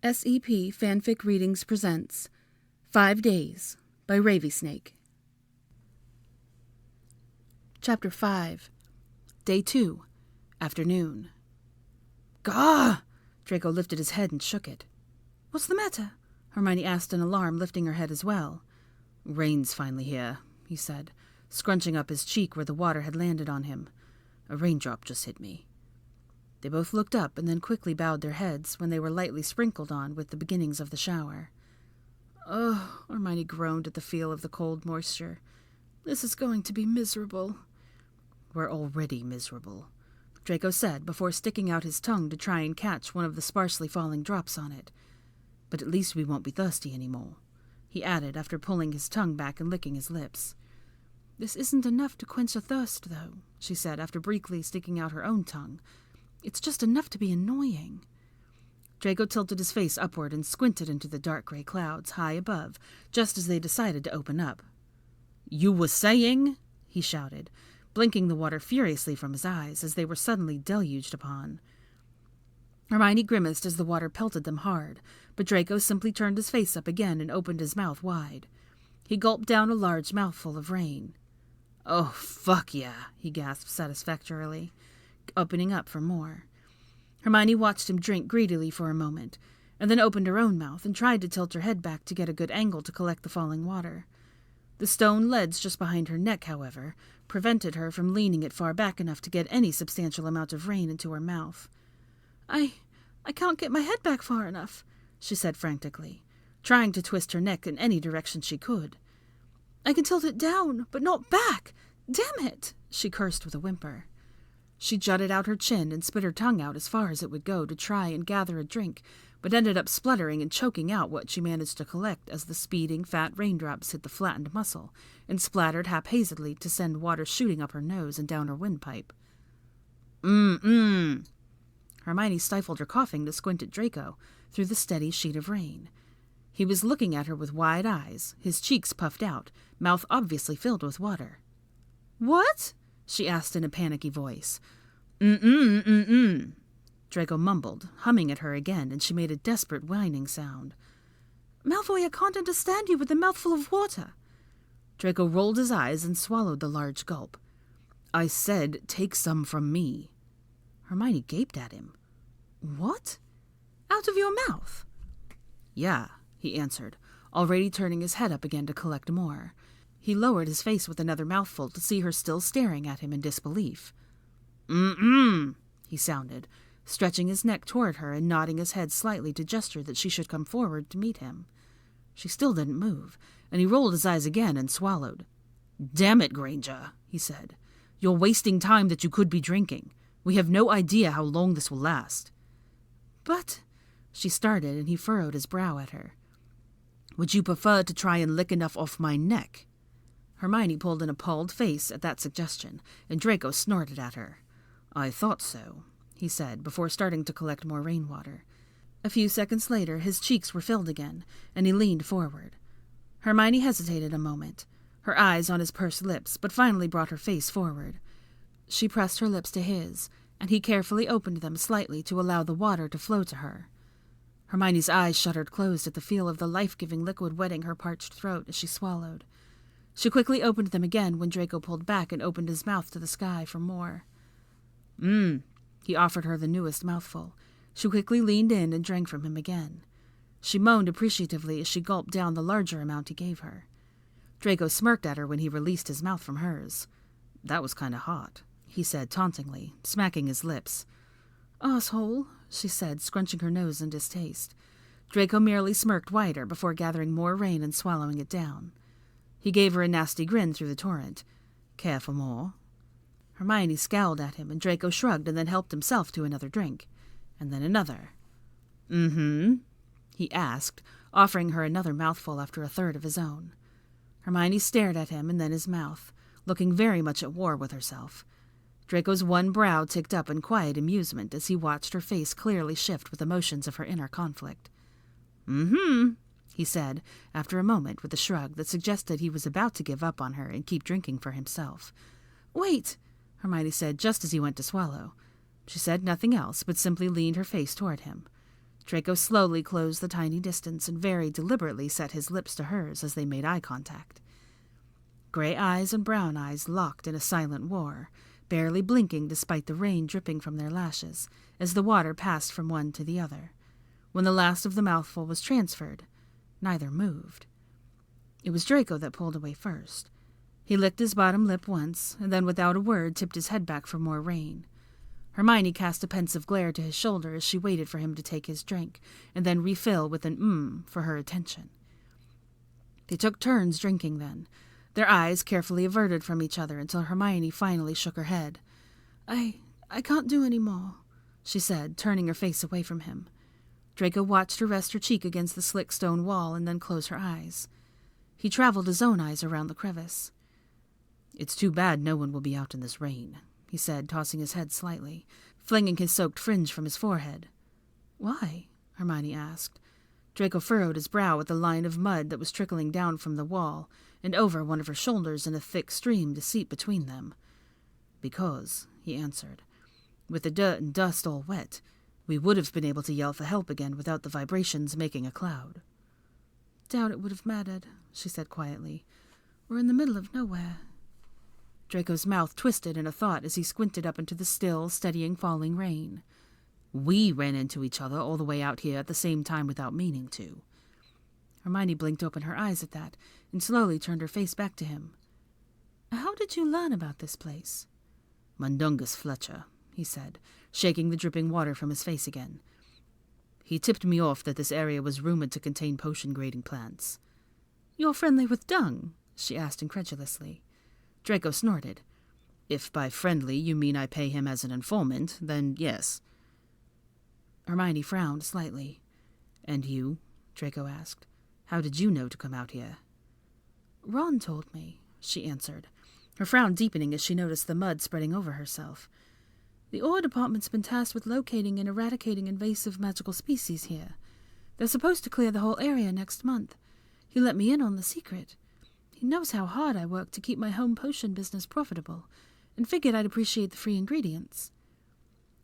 SEP Fanfic Readings presents 5 Days by RavieSnake. Chapter 5. Day 2. Afternoon. Gah! Draco lifted his head and shook it. What's the matter? Hermione asked in alarm, lifting her head as well. Rain's finally here, he said, scrunching up his cheek where the water had landed on him. A raindrop just hit me. They both looked up and then quickly bowed their heads when they were lightly sprinkled on with the beginnings of the shower. Oh, Hermione groaned at the feel of the cold moisture. This is going to be miserable. We're already miserable, Draco said before sticking out his tongue to try and catch one of the sparsely falling drops on it. But at least we won't be thirsty anymore, he added after pulling his tongue back and licking his lips. This isn't enough to quench a thirst, though, she said after briefly sticking out her own tongue. It's just enough to be annoying. Draco tilted his face upward and squinted into the dark gray clouds high above, just as they decided to open up. You were saying? He shouted, blinking the water furiously from his eyes as they were suddenly deluged upon. Hermione grimaced as the water pelted them hard, but Draco simply turned his face up again and opened his mouth wide. He gulped down a large mouthful of rain. Oh, fuck yeah, he gasped satisfactorily, opening up for more. Hermione watched him drink greedily for a moment, and then opened her own mouth and tried to tilt her head back to get a good angle to collect the falling water. The stone leads just behind her neck, however, prevented her from leaning it far back enough to get any substantial amount of rain into her mouth. I can't get my head back far enough, she said frantically, trying to twist her neck in any direction she could. I can tilt it down, but not back. Damn it, she cursed with a whimper. She jutted out her chin and spit her tongue out as far as it would go to try and gather a drink, but ended up spluttering and choking out what she managed to collect as the speeding, fat raindrops hit the flattened muscle and splattered haphazardly to send water shooting up her nose and down her windpipe. Hermione stifled her coughing to squint at Draco through the steady sheet of rain. He was looking at her with wide eyes, his cheeks puffed out, mouth obviously filled with water. What? She asked in a panicky voice. Draco mumbled, humming at her again, and she made a desperate whining sound. Malfoy, I can't understand you with a mouthful of water. Draco rolled his eyes and swallowed the large gulp. I said, take some from me. Hermione gaped at him. What? Out of your mouth? Yeah, he answered, already turning his head up again to collect more. He lowered his face with another mouthful to see her still staring at him in disbelief. He sounded, stretching his neck toward her and nodding his head slightly to gesture that she should come forward to meet him. She still didn't move, and he rolled his eyes again and swallowed. Damn it, Granger, he said. You're wasting time that you could be drinking. We have no idea how long this will last. But, she started, and he furrowed his brow at her. Would you prefer to try and lick enough off my neck? Hermione pulled an appalled face at that suggestion, and Draco snorted at her. I thought so, he said, before starting to collect more rainwater. A few seconds later, his cheeks were filled again, and he leaned forward. Hermione hesitated a moment, her eyes on his pursed lips, but finally brought her face forward. She pressed her lips to his, and he carefully opened them slightly to allow the water to flow to her. Hermione's eyes shuddered closed at the feel of the life-giving liquid wetting her parched throat as she swallowed. She quickly opened them again when Draco pulled back and opened his mouth to the sky for more. He offered her the newest mouthful. She quickly leaned in and drank from him again. She moaned appreciatively as she gulped down the larger amount he gave her. Draco smirked at her when he released his mouth from hers. That was kind of hot, he said tauntingly, smacking his lips. Asshole, she said, scrunching her nose in distaste. Draco merely smirked wider before gathering more rain and swallowing it down. He gave her a nasty grin through the torrent. Care for more? Hermione scowled at him, and Draco shrugged and then helped himself to another drink. And then another. He asked, offering her another mouthful after a third of his own. Hermione stared at him and then his mouth, looking very much at war with herself. Draco's one brow ticked up in quiet amusement as he watched her face clearly shift with emotions of her inner conflict. He said, after a moment with a shrug that suggested he was about to give up on her and keep drinking for himself. Wait, Hermione said just as he went to swallow. She said nothing else, but simply leaned her face toward him. Draco slowly closed the tiny distance and very deliberately set his lips to hers as they made eye contact. Gray eyes and brown eyes locked in a silent war, barely blinking despite the rain dripping from their lashes as the water passed from one to the other. When the last of the mouthful was transferred, neither moved. It was Draco that pulled away first. He licked his bottom lip once, and then without a word tipped his head back for more rain. Hermione cast a pensive glare to his shoulder as she waited for him to take his drink, and then refill with an for her attention. They took turns drinking then, their eyes carefully averted from each other until Hermione finally shook her head. I can't do any more, she said, turning her face away from him. Draco watched her rest her cheek against the slick stone wall and then close her eyes. He traveled his own eyes around the crevice. It's too bad no one will be out in this rain, he said, tossing his head slightly, flinging his soaked fringe from his forehead. Why? Hermione asked. Draco furrowed his brow at the line of mud that was trickling down from the wall and over one of her shoulders in a thick stream to seep between them. Because, he answered, with the dirt and dust all wet, we would have been able to yell for help again without the vibrations making a cloud. Doubt it would have mattered, she said quietly. We're in the middle of nowhere. Draco's mouth twisted in a thought as he squinted up into the still, steadying falling rain. We ran into each other all the way out here at the same time without meaning to. Hermione blinked open her eyes at that and slowly turned her face back to him. How did you learn about this place? Mundungus Fletcher, he said, shaking the dripping water from his face again. He tipped me off that this area was rumored to contain potion-grading plants. You're friendly with Dung? She asked incredulously. Draco snorted. If by friendly you mean I pay him as an informant, then yes. Hermione frowned slightly. And you? Draco asked. How did you know to come out here? Ron told me, she answered, her frown deepening as she noticed the mud spreading over herself. The Ore Department's been tasked with locating and eradicating invasive magical species here. They're supposed to clear the whole area next month. He let me in on the secret. He knows how hard I work to keep my home potion business profitable, and figured I'd appreciate the free ingredients.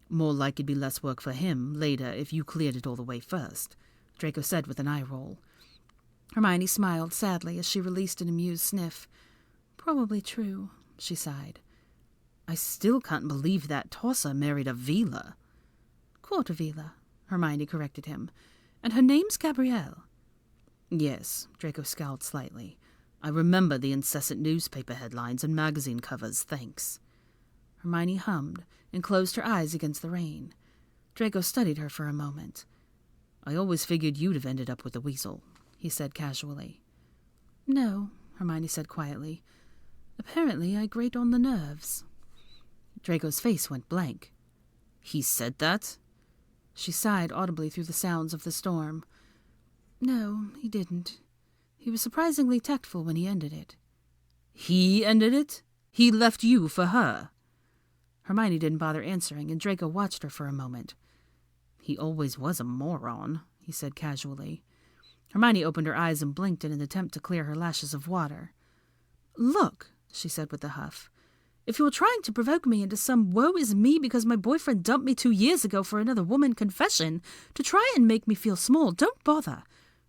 More like it'd be less work for him later if you cleared it all the way first, Draco said with an eye roll. Hermione smiled sadly as she released an amused sniff. Probably true, she sighed. I still can't believe that tosser married a Vila. Quarter Vila, Hermione corrected him. And her name's Gabrielle. Yes, Draco scowled slightly. I remember the incessant newspaper headlines and magazine covers, thanks. Hermione hummed and closed her eyes against the rain. Draco studied her for a moment. I always figured you'd have ended up with the weasel, he said casually. No, Hermione said quietly. Apparently I grate on the nerves. Draco's face went blank. He said that? She sighed audibly through the sounds of the storm. No, he didn't. He was surprisingly tactful when he ended it. He ended it? He left you for her? Hermione didn't bother answering, and Draco watched her for a moment. He always was a moron, he said casually. Hermione opened her eyes and blinked in an attempt to clear her lashes of water. Look, she said with a huff. If you're trying to provoke me into some woe is me because my boyfriend dumped me 2 years ago for another woman confession to try and make me feel small, don't bother.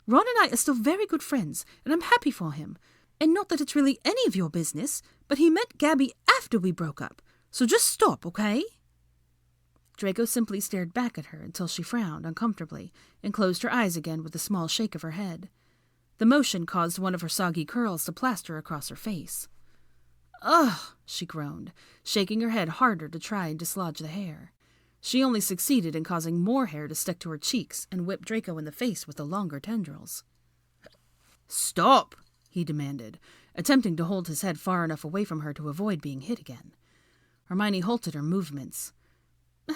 Ron and I are still very good friends, and I'm happy for him. And not that it's really any of your business, but he met Gabby after we broke up. So just stop, okay? Draco simply stared back at her until she frowned uncomfortably and closed her eyes again with a small shake of her head. The motion caused one of her soggy curls to plaster across her face. Ugh, she groaned, shaking her head harder to try and dislodge the hair. She only succeeded in causing more hair to stick to her cheeks and whip Draco in the face with the longer tendrils. Stop, he demanded, attempting to hold his head far enough away from her to avoid being hit again. Hermione halted her movements.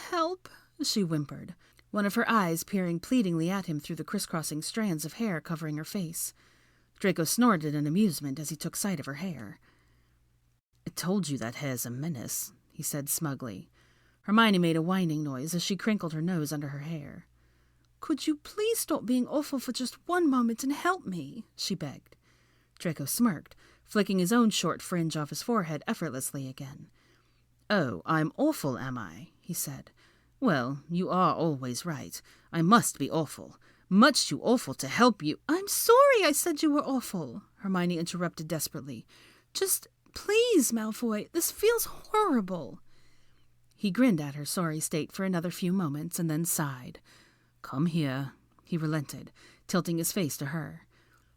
Help, she whimpered, one of her eyes peering pleadingly at him through the crisscrossing strands of hair covering her face. Draco snorted in amusement as he took sight of her hair. I told you that hair's a menace, he said smugly. Hermione made a whining noise as she crinkled her nose under her hair. Could you please stop being awful for just one moment and help me? She begged. Draco smirked, flicking his own short fringe off his forehead effortlessly again. Oh, I'm awful, am I? He said. Well, you are always right. I must be awful. Much too awful to help you. I'm sorry I said you were awful, Hermione interrupted desperately. Just, please, Malfoy, this feels horrible. He grinned at her sorry state for another few moments and then sighed. Come here, he relented, tilting his face to her.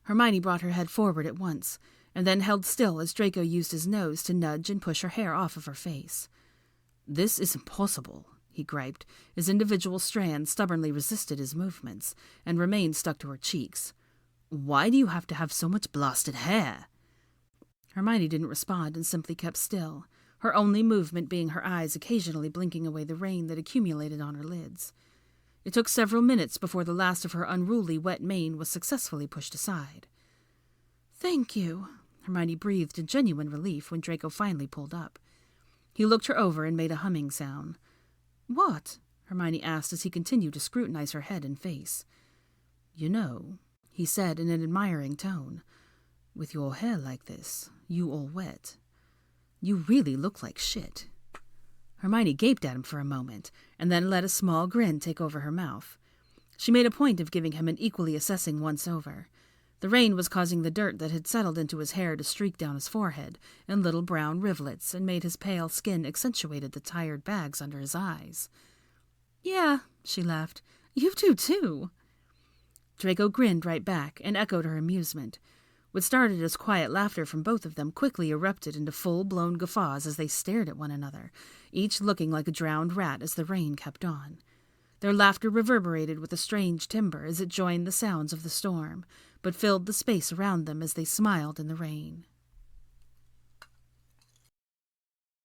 Hermione brought her head forward at once, and then held still as Draco used his nose to nudge and push her hair off of her face. This is impossible, he griped, as individual strands stubbornly resisted his movements and remained stuck to her cheeks. Why do you have to have so much blasted hair? Hermione didn't respond and simply kept still, her only movement being her eyes occasionally blinking away the rain that accumulated on her lids. It took several minutes before the last of her unruly wet mane was successfully pushed aside. Thank you, Hermione breathed in genuine relief when Draco finally pulled up. He looked her over and made a humming sound. What? Hermione asked as he continued to scrutinize her head and face. You know, he said in an admiring tone, with your hair like this, you all wet, you really look like shit. Hermione gaped at him for a moment, and then let a small grin take over her mouth. She made a point of giving him an equally assessing once-over. The rain was causing the dirt that had settled into his hair to streak down his forehead in little brown rivulets and made his pale skin accentuated the tired bags under his eyes. Yeah, she laughed. You do too. Draco grinned right back and echoed her amusement. What started as quiet laughter from both of them quickly erupted into full-blown guffaws as they stared at one another, each looking like a drowned rat as the rain kept on. Their laughter reverberated with a strange timbre as it joined the sounds of the storm, but filled the space around them as they smiled in the rain.